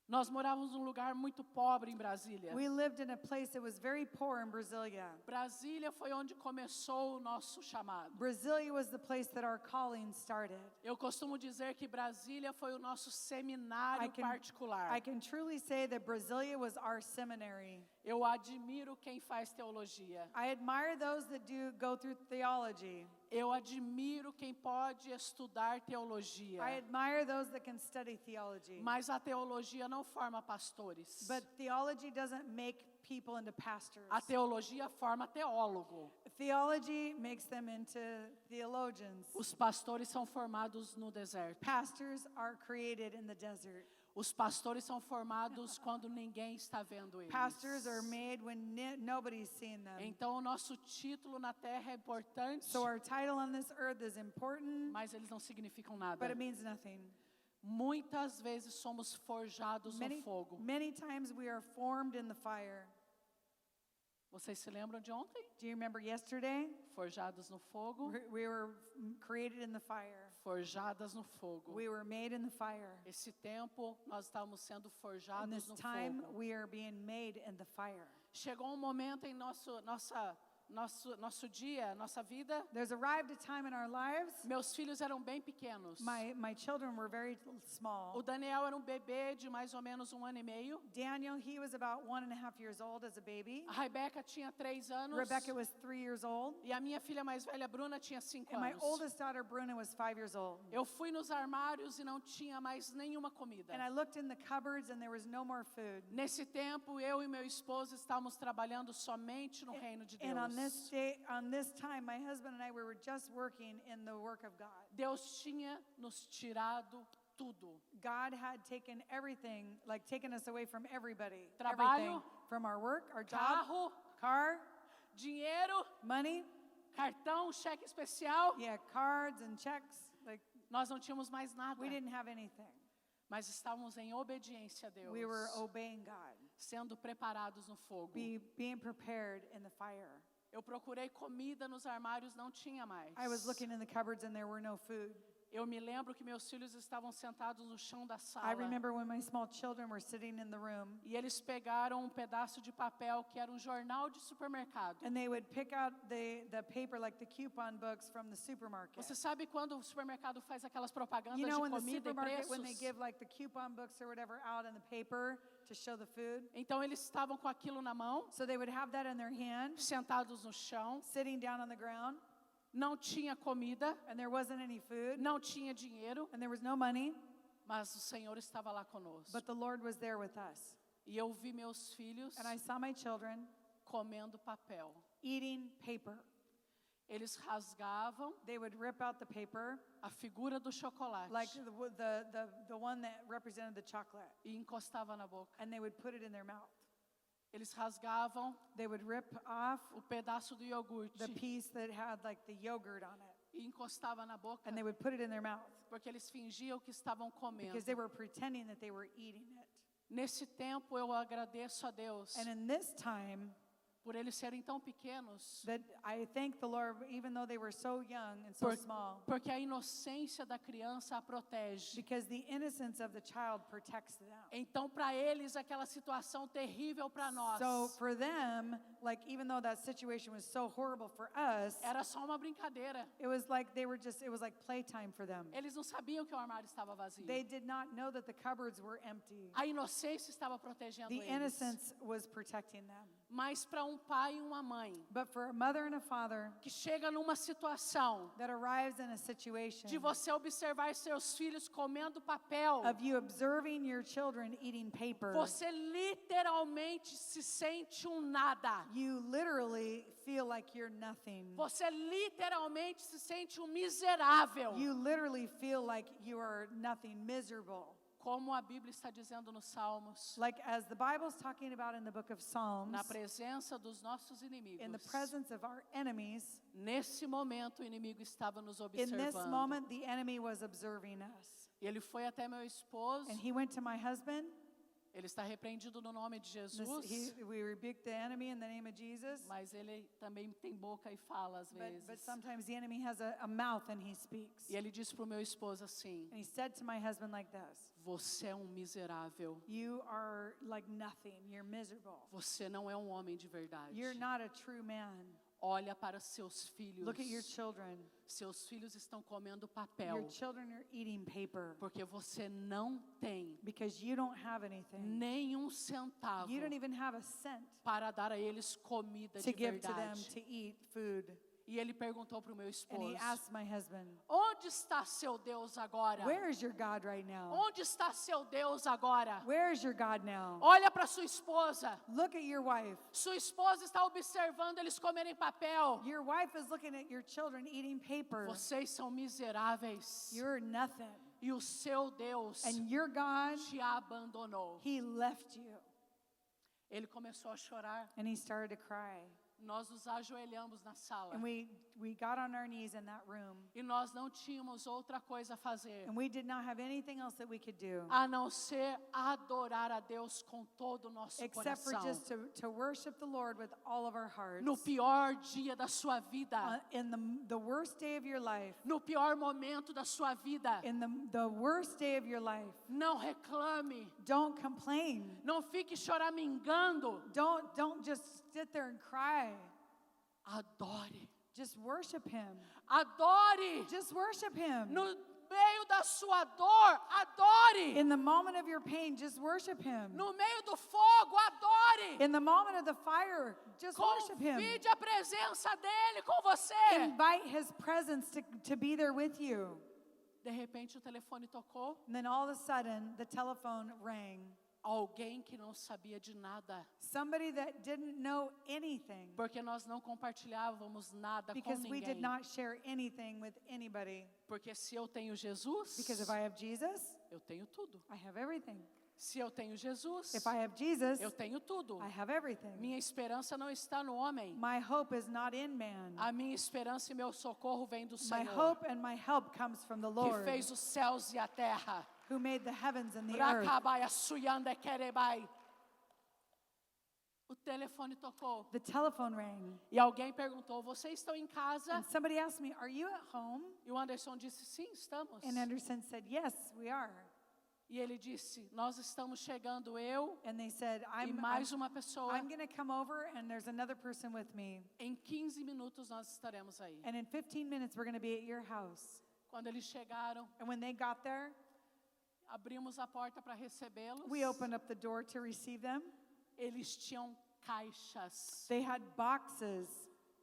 Nós morávamos num lugar muito pobre em Brasília. we lived in a place that was very poor in Brasilia. Brasília foi onde começou o nosso chamado. Brasilia was the place that our calling started. Eu costumo dizer que Brasília foi o nosso seminário I particular. can truly say that Brasilia was our seminary. Eu admiro quem faz teologia. I admire those that go through theology. Eu admiro quem pode estudar teologia. I admire those that can study theology. Mas a teologia não forma pastores. But theology doesn't make people into pastors. A teologia forma teólogo. Theology makes them into theologians. Os pastores são formados no deserto. Pastors are created in the desert. Os pastores são formados quando ninguém está vendo eles. Pastors are made when nobody's seeing them. Então o nosso título na terra é importante, So our title on this earth is important, mas eles não significam nada. but it means nothing. Muitas vezes somos forjados no fogo. Many times we are formed in the fire. Vocês se lembram de ontem? Do you remember yesterday? Forjados no fogo, We were created in the fire. forjadas no fogo. We were made in the fire. Esse tempo nós estávamos sendo In forjados this no time, fogo. we are being made in the fire. Chegou um momento em nosso dia, nossa vida. There's arrived a time in our lives. Meus filhos eram bem pequenos. My children were very small. O Daniel era um bebê de mais ou menos 1 ano e meio. Daniel, he was about 1.5 years old as a baby. A Rebeca tinha 3 anos. Rebecca was 3 years old. E a minha filha mais velha, Bruna, tinha 5 And my anos. oldest daughter, Bruna, was 5 years old. Eu fui nos armários e não tinha mais nenhuma comida. And I looked in the cupboards and there was no more food. Nesse tempo, eu e meu esposo estávamos trabalhando somente no reino de Deus. And on this time, my husband and I, we were just working in the work of God. Deus tinha nos tirado tudo. God had taken everything, like taken us away from everybody. Trabalho, Everything. From our work, our job, Carro, car, dinheiro, money, cartão, cheque especial. yeah, cards and checks. Like, Nós não tínhamos mais nada. we didn't have anything. Mas estávamos em obediência a Deus. We were obeying God, Sendo preparados no fogo. being prepared in the fire. Eu procurei comida nos armários, não tinha mais. I was looking in the cupboards and there were no food. Eu me lembro que meus filhos estavam sentados no chão da sala. I remember when my small children were sitting in the room E eles pegaram um pedaço de papel que era um jornal de supermercado. and they would pick out the paper, like the coupon books from the supermarket. Você sabe quando o supermercado faz aquelas propagandas You know, de in the comida e supermarket, when they preços? give like the coupon books or whatever out in the paper to show the food. Então eles estavam com aquilo na mão, So they would have that in their hand, sentados no chão, sitting down on the ground, não tinha comida, and there wasn't any food, não tinha dinheiro, and there was no money, mas o Senhor estava lá conosco. but the Lord was there with us. E eu vi meus filhos And I saw my children comendo papel. eating paper. Eles rasgavam They would rip out the paper, a figura do chocolate like the one that represented the chocolate, e encostava na boca. and they would put it in their mouth. Eles rasgavam They would rip off o pedaço do iogurte the piece that had like the yogurt on it, e encostava na boca, and they would put it in their mouth porque eles fingiam que estavam comendo. because they were pretending that they were eating it. Nesse tempo eu agradeço a Deus, And in this time, por eles serem tão pequenos, that I thank the Lord, even though they were so young and so small, porque a inocência da criança a protege. because the innocence of the child protects them. Então, para eles, aquela situação terrível para nós, So for them, like even though that situation was so horrible for us, era só uma brincadeira. it was like it was like playtime for them. Eles não sabiam que o armário estava vazio. They did not know that the cupboards were empty. A inocência estava protegendo The eles. innocence was protecting them. Mas para um pai e uma mãe But for a mother and a father que chega numa situação that arrives in a situation de você observar seus filhos comendo papel, of you observing your children eating paper, você literalmente se sente um nada. you literally feel like you're nothing. Você literalmente se sente um miserável. You literally feel like you are nothing, miserable. Como a Bíblia está dizendo nos Salmos, Like as the Bible's talking about in the book of Psalms, na presença dos nossos inimigos. in the presence of our enemies, Nesse momento o inimigo estava nos in this observando. moment the enemy was observing us. E ele foi até meu esposo. And he went to my husband. Ele está repreendido no nome de Jesus. We rebuke the enemy in the name of Jesus. Mas ele também tem boca e fala às vezes. But sometimes the enemy has a mouth and he speaks. E ele disse para o meu esposo assim: And he said to my husband like this, você é um miserável. you are like nothing. You're miserable. Você não é um homem de verdade. You're not a true man. Olha para seus filhos. Look at your children. Seus filhos estão comendo papel. Your children are eating paper Porque você não tem because you don't have anything. nenhum centavo You don't even have a cent para dar a eles comida to de give to them verdade. to eat food. E ele perguntou para o meu And esposo: he asked my husband, onde está seu Deus agora? where is your God right now? Onde está seu Deus agora? Where is your God now? Olha para sua esposa. Look at your wife. Sua esposa está observando eles comerem papel. Your wife is looking at your children eating paper. Vocês são miseráveis. You're nothing. E o seu Deus And your God, te abandonou. he left you. Ele começou a chorar. And he started to cry. Nós nos ajoelhamos na sala. And we got on our knees in that room. E nós não tínhamos outra coisa a fazer And we did not have anything else that we could do a não ser adorar a Deus com todo o nosso except for coração. just to worship the Lord with all of our hearts. No pior dia da sua vida, In the worst day of your life, no pior momento da sua vida, in the worst day of your life, não reclame, don't complain. não fique choramingando, Don't just sit there and cry. adore, Just worship him. adore, Just worship him. no meio da sua dor, adore, In the moment of your pain, just worship him. no meio do fogo, adore, In the moment of the fire, just worship him. convide a presença dele com você. Invite his presence to be there with you. De repente o telefone tocou. And then all of a sudden, the telephone rang. Alguém que não sabia de nada, Somebody that didn't know anything porque nós não compartilhávamos nada com because we did ninguém. not share anything with anybody. Porque se eu tenho Jesus, Because if I have Jesus, eu tenho tudo. I have everything. Se eu tenho Jesus, If I have Jesus, eu tenho tudo. I have everything. Minha esperança não está no homem. My hope is not in man. A minha esperança e meu socorro vem do My Senhor, hope and my help comes from the que Lord, fez os céus e a terra. who made the heavens and the earth. Rakabai, suyanda, kerebai. O telefone tocou. The telephone rang. E alguém perguntou: vocês estão em casa? And somebody asked me, are you at home? E o Anderson disse: sim, estamos. And Anderson said, yes, we are. E ele disse: nós estamos chegando, eu And they said, e mais uma pessoa. I'm going to come over and there's another person with me. Em 15 minutos nós estaremos aí. And in 15 minutes, we're going to be at your house. Quando eles chegaram, And when they got there, abrimos a porta para recebê-los. we opened up the door to receive them. Eles tinham caixas. They had boxes.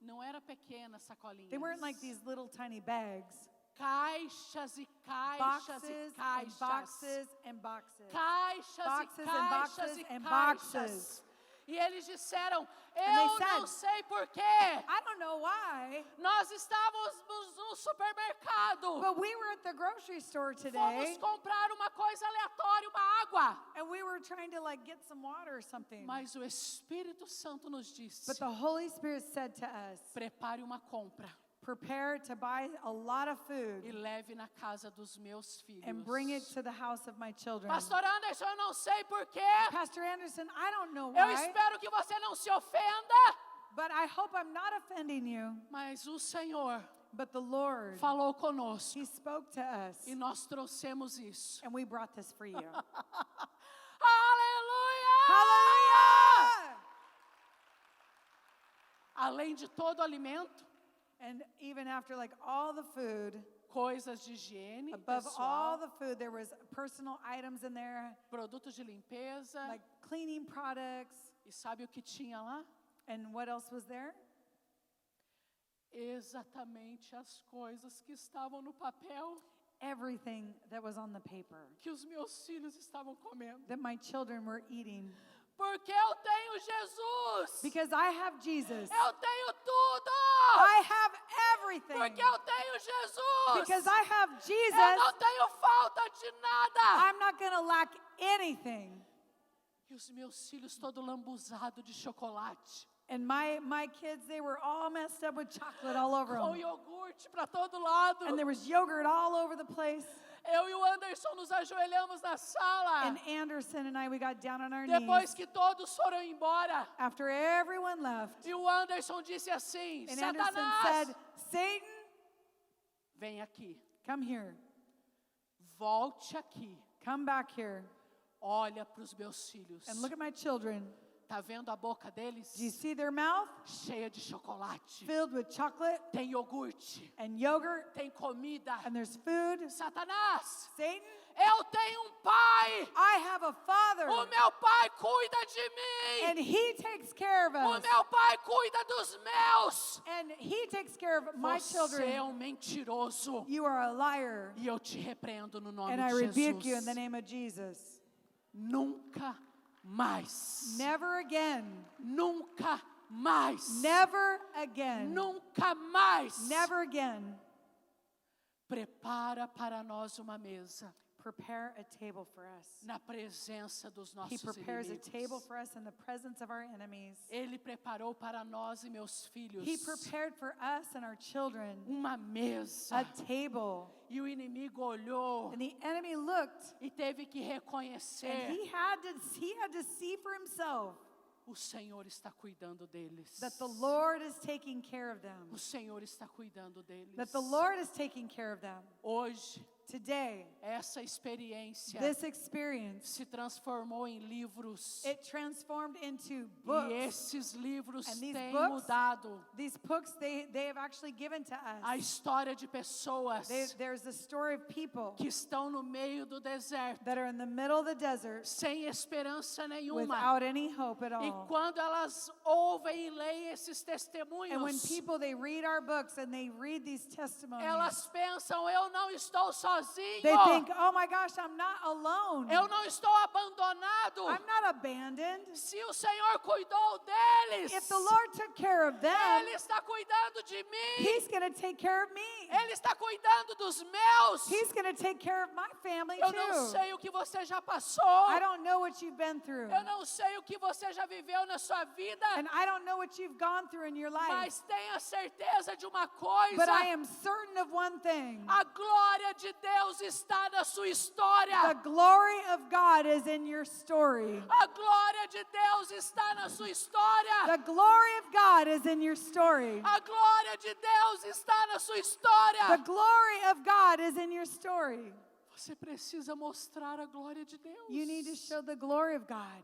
Não era pequena sacolinha. They weren't like these little tiny bags. Caixas e caixas Boxes e and caixas. boxes and boxes. Caixas Boxes e and caixas boxes e and caixas. boxes. E eles disseram: And they eu não said, sei porquê. I don't know why, Nós estávamos no supermercado. but we were at the grocery store Fomos today comprar uma coisa aleatória, uma água. and we were trying to like get some water or something. Mas o Espírito Santo nos disse: But the Holy Spirit said to us, prepare uma compra prepare to buy a lot of food e leve na casa dos meus filhos. and bring it to the house of my children. Pastor Anderson, eu não sei porquê. Pastor Anderson, I don't know Eu why, espero que você não se ofenda. But I hope I'm not offending you. Mas o Senhor But the Lord, falou conosco He spoke to us. e nós trouxemos isso. And we brought this for you. Aleluia! Hallelujah! Além de todo alimento, And even after like all the food, coisas de higiene above all pessoal, the food, there was personal items in there, produtos de limpeza. like cleaning products. E sabe o que tinha lá? And what else was there? Exatamente as coisas que estavam no papel Everything that was on the paper que os meus filhos estavam comendo. that my children were eating. Porque eu tenho Jesus. Because I have Jesus. Eu tenho tudo. I have everything. Porque eu tenho Jesus. Because I have Eu Jesus, não tenho falta de nada. I'm not going to lack anything. E os meus filhos todo lambuzado de chocolate. And my kids, they were all messed up with chocolate all over Com them. iogurte para todo lado. And there was yogurt all over the place. Eu e o Anderson nos ajoelhamos na sala. And Anderson and I, we got down on our Depois knees que todos foram embora. after everyone left. E o Anderson disse assim: And Anderson Satanás, said, Satan, vem aqui. come here. Volte aqui. Come back here. Olha para os meus filhos. And look at my children. Tá vendo a boca deles? Do you see their mouth? Cheia de chocolate. Filled with chocolate Tem iogurte. and yogurt. Tem comida. And there's food. Satanás, Satan, eu tenho um pai. I have a father. O meu pai cuida de mim. And he takes care of O us. meu pai cuida dos meus. And he takes care of my Você é children. mentiroso. You are a liar. E eu te repreendo no nome And I de rebuke you in the Jesus. name of Jesus. Nunca mais. Never again. Nunca mais. Never again. Nunca mais. Never again. Prepara para nós uma mesa Prepare a table for us. na presença dos He nossos prepares a table inimigos. for us in the presence of our enemies. Ele preparou para nós e meus filhos He prepared for us and our children uma mesa. a table. E o inimigo olhou And the enemy looked e teve que and reconhecer: he had to see for himself o Senhor está cuidando deles. that the Lord is taking care of them. O Senhor está cuidando deles. That the Lord is taking care of them. Hoje, Today, essa experiência this experience, se transformou em livros. it transformed into E books. esses livros And these têm books, mudado These books, they have actually given to a us. história de pessoas There's a story of people que estão no meio do deserto, that are in the middle of the desert sem esperança nenhuma. without any hope at E all. quando elas ouvem e leem esses And when testemunhos, people, they read our books and they read these testimonies, elas pensam: eu não estou sozinho. they think, oh my gosh, I'm not alone. Eu não estou abandonado. I'm not abandoned. Se o Senhor cuidou deles, If the Lord took care of them, Ele está cuidando de mim. He's going to take care of me. Ele está cuidando dos meus. He's going to take care of my family Eu não too. sei o que você já passou. I don't know what you've been through. Eu não sei o que você já viveu na sua vida. And I don't know what you've gone through in your life. Mas tenha certeza de uma coisa. But I am certain of one thing. A glória de Deus está na sua história. The glory of God is in your story. A glória de Deus está na sua história. The glory of God is in your story. A glória de Deus está na sua história. The glory of God is in your story. Você precisa mostrar a glória de Deus. You need to show the glory of God.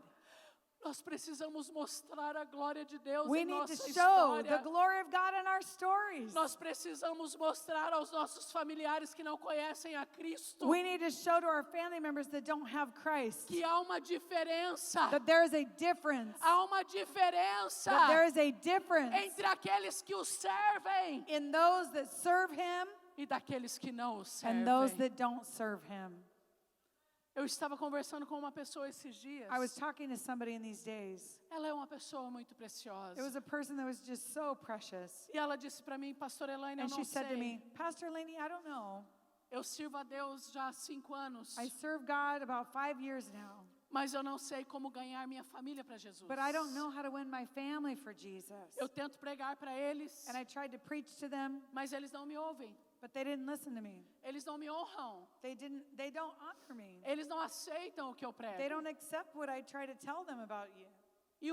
Nós precisamos mostrar a glória de Deus We em need to nossa show the história. glory of God in our stories. Nós precisamos mostrar aos nossos familiares que não conhecem a Cristo We need to show to our family members that don't have Christ que há uma diferença. that there is a difference. Há uma diferença That there is a difference entre aqueles que o servem in those that serve Him e daqueles que não o servem. and those that don't serve Him. Eu estava conversando com uma pessoa esses dias. I was talking to somebody in these days. Ela é uma pessoa muito preciosa. It was a person that was just so precious. E ela disse para mim: Pastor Elaine, eu And não she said to sei. me, Pastor Laney, I don't know. Eu sirvo a Deus já há 5 anos, I serve God about 5 years now, mas eu não sei como ganhar minha família para Jesus. but I don't know how to win my family for Jesus. Eu tento pregar para eles, And I tried to preach to them, mas eles não me ouvem. but they didn't listen to me. Eles não me honram. They don't honor me. Eles não aceitam o que eu They prego. don't accept what I try to tell them about you. E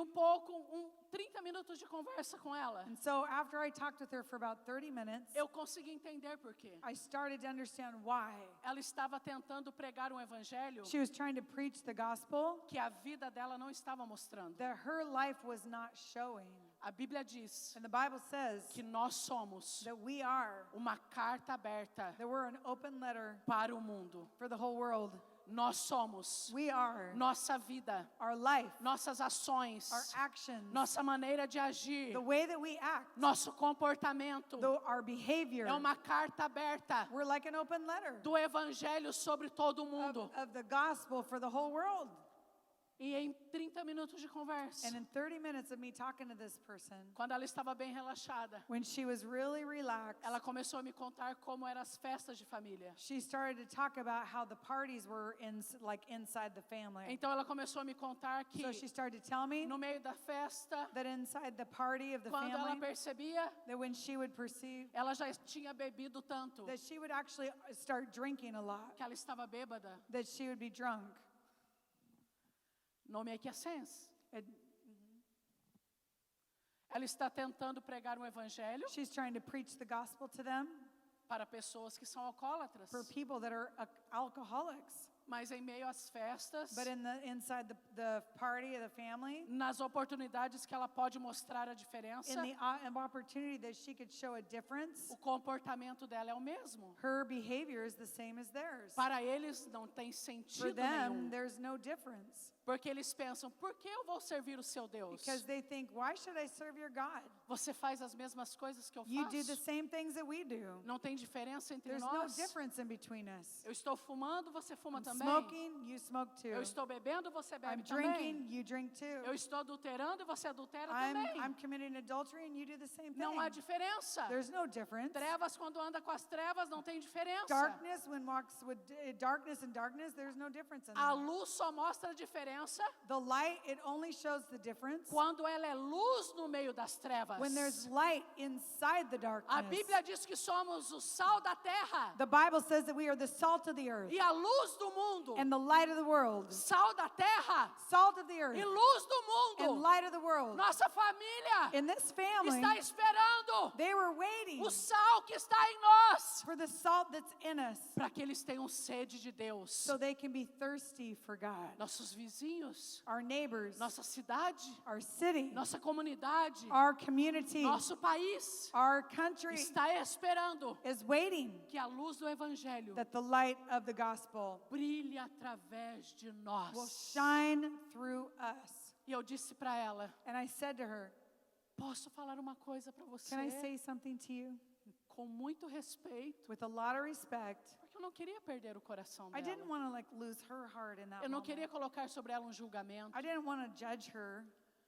30 minutos de conversa com ela, And so after I talked with her for about 30 minutes, eu consegui entender por quê. I started to understand why. Ela estava tentando pregar um evangelho She was trying to preach the gospel que a vida dela não estava mostrando. that her life was not showing. A Bíblia diz And the Bible says que nós somos that we are, uma carta aberta that we're an open letter para o mundo. for the whole world. Nós somos We are nossa vida, our life, nossas ações, our actions, nossa maneira de agir, the way that we act, nosso comportamento. our behavior. É uma carta aberta We're like an open letter do evangelho sobre todo mundo. of the gospel for the whole world. E em 30 minutos de conversa, And in 30 minutes of me talking to this person, quando ela estava bem relaxada, when she was really relaxed, ela começou a me contar como eram as festas de família. she started to talk about how the parties were inside the family. Então ela começou a me contar que So she started to tell me no meio da festa, that inside the party of the quando ela family, percebia, that when she would perceive ela já tinha bebido tanto that she would actually start drinking a lot, que ela estava bêbada. that she would be drunk. No make sense. It- Ela está tentando pregar um evangelho she's trying to preach the gospel to them para pessoas que são alcoólatras. for people that are alcoholics. Mas em meio às festas, But inside the party of the family, nas oportunidades que ela pode mostrar a diferença, in the opportunity that she could show a difference, o comportamento dela é o mesmo. her behavior is the same as theirs. Para eles não tem For sentido them, nenhum. there's no difference. Porque eles pensam, por que eu vou servir o seu Deus? Because they think, why should I serve your God? Você faz as mesmas coisas que eu You do the faço? same things that we do. Não tem diferença entre There's no nós? difference in between us. Eu estou fumando, você fuma I'm também? smoking, you smoke Eu too. estou bebendo, você bebe I'm também? drinking, you drink too. Eu estou adulterando e você adultera também? I'm committing adultery and you do the same thing. Não há diferença. There's no difference. Trevas, quando anda com as trevas, não tem diferença. Darkness, when walks with darkness and darkness, there's no difference in A that. luz só mostra a diferença The light, it only shows the difference quando ela é luz no meio das trevas. when there's light inside the A darkness. Bíblia diz que somos o sal da terra The Bible says that we are the salt of the earth e a luz do mundo. and the light of the world. Sal da terra Salt of the earth e luz do and mundo. light of the world. Nossa família In this family, está esperando they were waiting o sal que está em nós for the salt that's in us para que eles tenham sede de Deus. so they can be thirsty for God. Nossos vizinhos, Our neighbors, nossa cidade, our city, nossa comunidade, our community, nosso país our country está esperando is waiting que a luz do evangelho that the light of the gospel brilhe através de will nós. shine through us. E eu disse para ela, And I said to her, posso falar uma coisa para você? can I say something to you? Com muito respeito, With a lot of respect. porque eu não queria perder o coração I didn't dela. want to lose her heart in that Eu não moment. queria colocar sobre ela um julgamento, I didn't want to judge her,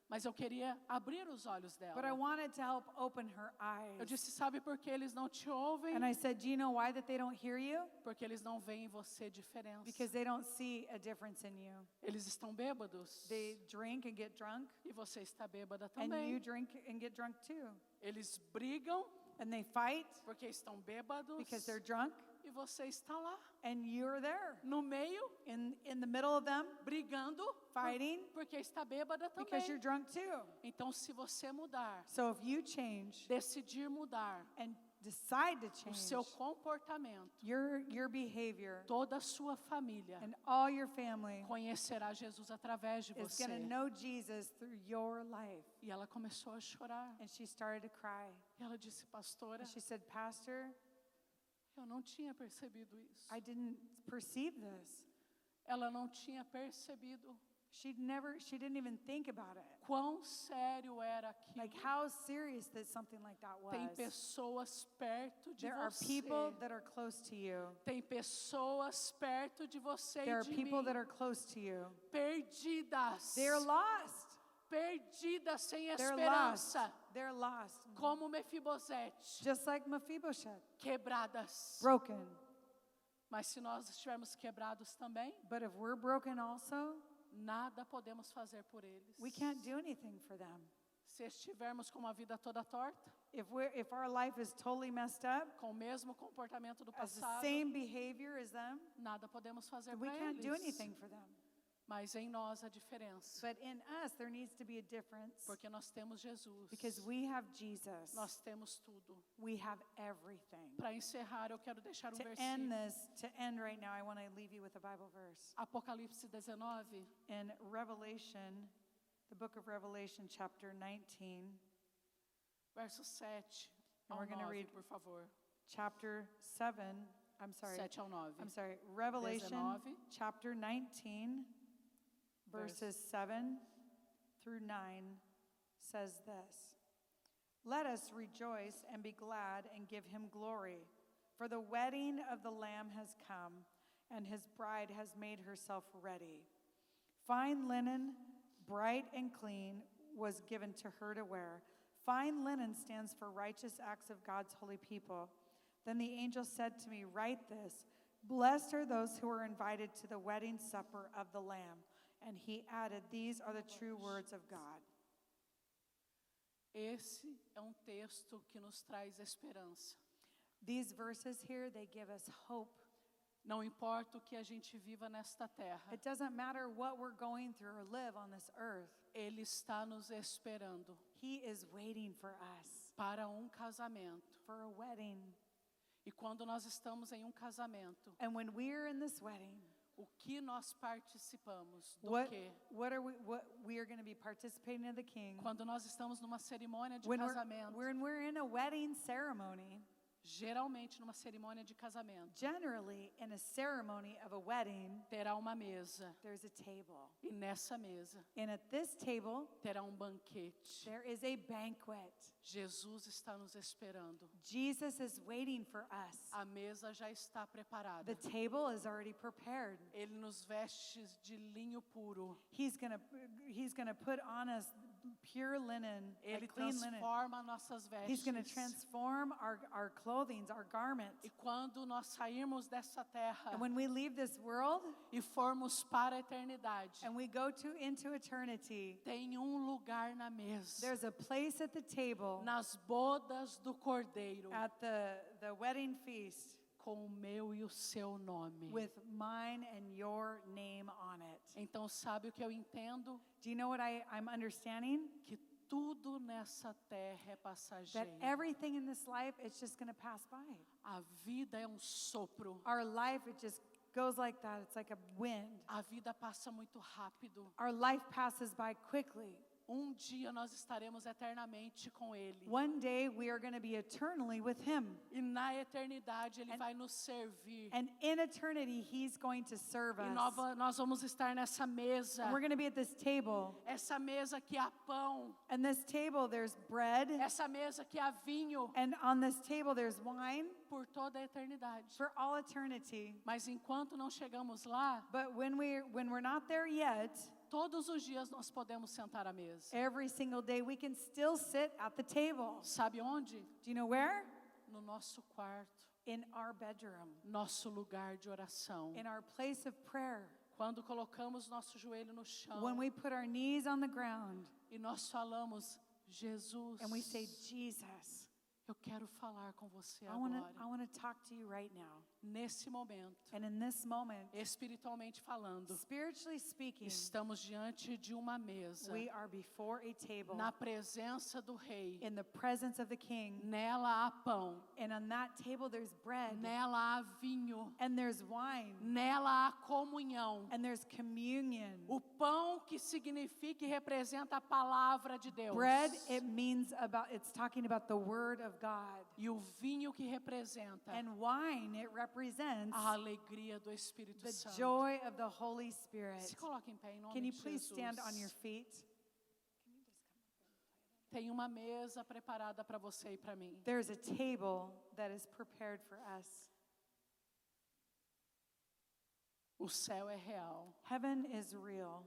mas eu queria abrir os olhos dela. but I wanted to help open her Eu eyes. disse, sabe por que eles não te ouvem? And I said, do you know why that they don't hear you? Porque eles não veem em você diferença. Because they don't see a difference in you. Eles estão bêbados. They drink and get drunk, E você está bêbada and you também. drink and get drunk too. Eles brigam And they fight porque estão bêbados. because they're drunk, E você está lá, and you're there no meio, in the middle of them, brigando, fighting porque está bêbada because you're também. drunk too. Então, se você mudar, So if you change decidir mudar and decide to o change seu comportamento, your behavior, toda a sua família and all your family conhecerá Jesus através de is você. going to know Jesus through your life. E ela começou a chorar. And she started to cry. E ela disse, pastora, And she said, Pastor, eu não tinha percebido isso. I didn't perceive this. Ela não tinha percebido She didn't even think about it. quão sério era aquilo. Like how serious that something like that was. Tem pessoas perto de There are você. people that are close to you. Tem pessoas perto de você There e are de people mim. that are close to you. Perdidas. They're lost. Perdidas sem They're lost. esperança. They're lost. Como Mefibosete. Just like Mephibosheth, Quebradas. broken. Mas se nós estivermos quebrados também, But if we're broken also, nada podemos fazer por eles. we can't do anything for them. Se estivermos com uma vida toda torta, If our life is totally messed up, com o mesmo comportamento do as the passado, same behavior as them, nada podemos fazer we para can't do eles. anything for them. Mas em nós a diferença, But in us, there needs to be a difference porque nós temos Jesus, because we have Jesus. nós temos tudo. We have everything. Para encerrar, eu quero deixar To end right now, I want to leave you with a Bible verse. Apocalipse 19, In Revelation, the book of Revelation, chapter 19, verso 7 And ao we're gonna 9, read- por favor. chapter 7, I'm sorry, 7 ao 9. I'm sorry, Revelation 19. chapter 19, verses 7 through 9 says this. Let us rejoice and be glad and give him glory, for the wedding of the Lamb has come, and his bride has made herself ready. Fine linen, bright and clean, was given to her to wear. Fine linen stands for righteous acts of God's holy people. Then the angel said to me, write this, blessed are those who are invited to the wedding supper of the Lamb. And he added, these are the true words of God. Esse é um texto que nos traz esperança. These verses here, they give us hope. Não importa o que a gente viva nesta terra, It doesn't matter what we're going through or live on this earth. Ele está nos esperando He is waiting for us para um casamento. for a wedding. E quando nós estamos em um casamento, And when we're in this wedding, o que nós participamos do what quê? we are going to be participating in the King. Quando nós estamos numa cerimônia de When casamento, we're in a wedding ceremony, geralmente numa cerimônia de casamento, generally in a ceremony of a wedding, terá uma mesa. there's a table. E nessa mesa And at this table, terá um banquete. there is a banquet. Jesus está nos esperando. Jesus is waiting for us. A mesa já está preparada. The table is already prepared. Ele nos veste de linho puro. He's going to put on us pure linen, Ele like clean linen. transforma nossas He's going to vestes. transform our clothing, our garments. E quando nós sairmos dessa terra And when we leave this world e formos para a eternidade, and we go into eternity, tem um lugar na mesa, there's a place at the table nas bodas do Cordeiro, at the wedding feast com o meu e o seu nome. with mine and your name on it. Então, sabe o que eu entendo? Do you know what I'm understanding? Que tudo nessa terra é That passageiro. everything in this life, it's just going to pass by. A vida é um sopro. Our life, it just goes like that. It's like a wind. A vida passa muito rápido. Our life passes by quickly. Dia nós estaremos eternamente com Ele. One day we are going to be eternally with him. E na eternidade Ele vai nos servir. And in eternity, he's going to serve E us. nós vamos estar nessa mesa. And we're going to be at this table. Essa mesa que há pão. And this table, there's bread. Essa mesa que há vinho. And on this table, there's wine Por toda a eternidade. for all eternity. Mas enquanto não chegamos lá, But when we're not there yet, todos os dias nós podemos sentar à mesa. every single day we can still sit at the table. Sabe onde? Do you know where? No nosso quarto. In our bedroom, Nosso lugar de oração. in our place of prayer. Quando colocamos nosso joelho no chão When we put our knees on the ground e nós falamos, Jesus, and we say, Jesus, eu quero falar com você I agora. want to talk to you right now. Nesse momento, And in this moment, espiritualmente falando, spiritually speaking, estamos diante de uma mesa, we are before a table na presença do Rei. in the presence of the King. Nela há pão, And on that table, there's bread nela há vinho, and there's wine nela há comunhão. and there's communion. O pão que significa e representa a palavra de Deus. Bread, it's talking about the word of God. E o vinho que representa And wine, it represents a alegria do Espírito the Santo. joy of the Holy Spirit. Se coloque em pé em nome Can you de please Jesus. stand on your feet? Tem uma mesa preparada para você e para mim. There's a table that is prepared for us. O céu é real. Heaven is real,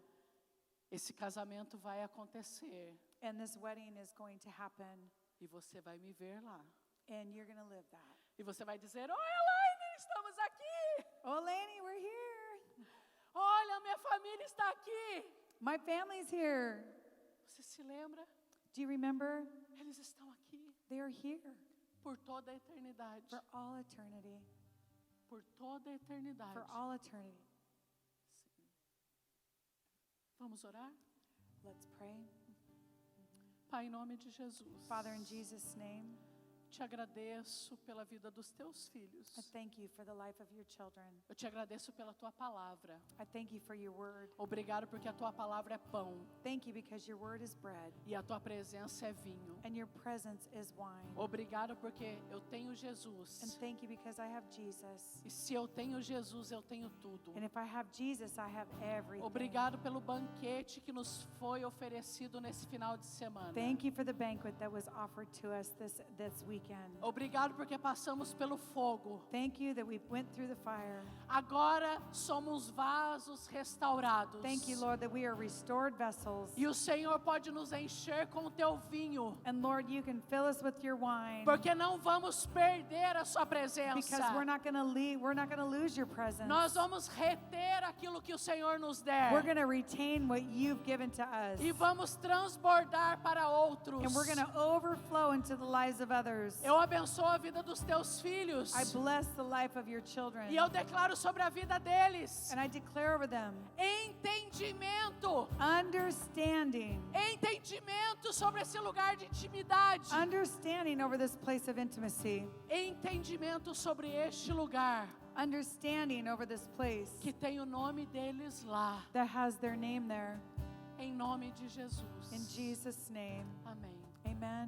Esse casamento vai acontecer and this wedding is going to happen, e você vai me ver lá. and you're going to live that. E você vai dizer: "Oi, Elaine, estamos aqui. Oh, Laney, we're here. Olha, minha família está aqui." My family's here. Você se lembra? Do you remember? Eles estão aqui They're here por toda a eternidade. for all eternity. Por toda a eternidade. For all eternity. Vamos orar? Let's pray. Pai, em nome de Jesus, Father, in Jesus' name, te agradeço pela vida dos teus I filhos. thank you for the life of your children. Eu te agradeço pela tua palavra. I thank you for your word. Obrigado porque a tua palavra é pão Thank you because your word is bread e a tua presença é vinho. and your presence is wine. Obrigado porque eu tenho And Jesus. thank you because I have Jesus. E se eu tenho Jesus, eu tenho tudo. And if I have Jesus, I have everything. Obrigado pelo banquete que nos foi oferecido nesse final de semana. Thank you for the banquet that was offered to us this weekend. Obrigado porque passamos pelo fogo. Thank you that we went through the fire. Agora somos vasos restaurados. Thank you, Lord, that we are restored vessels. E o Senhor pode nos encher com o teu vinho, And Lord, you can fill us with your wine. porque não vamos perder a sua presença. Because we're not going to leave, we're not going to lose your presence. Nós vamos reter aquilo que o Senhor nos der. We're going to retain what you've given to us. E vamos transbordar para outros. And we're going to overflow into the lives of others. Eu abençoo a vida dos teus filhos. I bless the life of your children. E eu declaro sobre a vida deles And I declare over them entendimento. understanding. Entendimento sobre esse lugar de intimidade. Understanding over this place of intimacy. Entendimento sobre este lugar Understanding over this place que tem o nome deles lá. that has their name there. Em nome de Jesus. In Jesus' name, Amém. amen.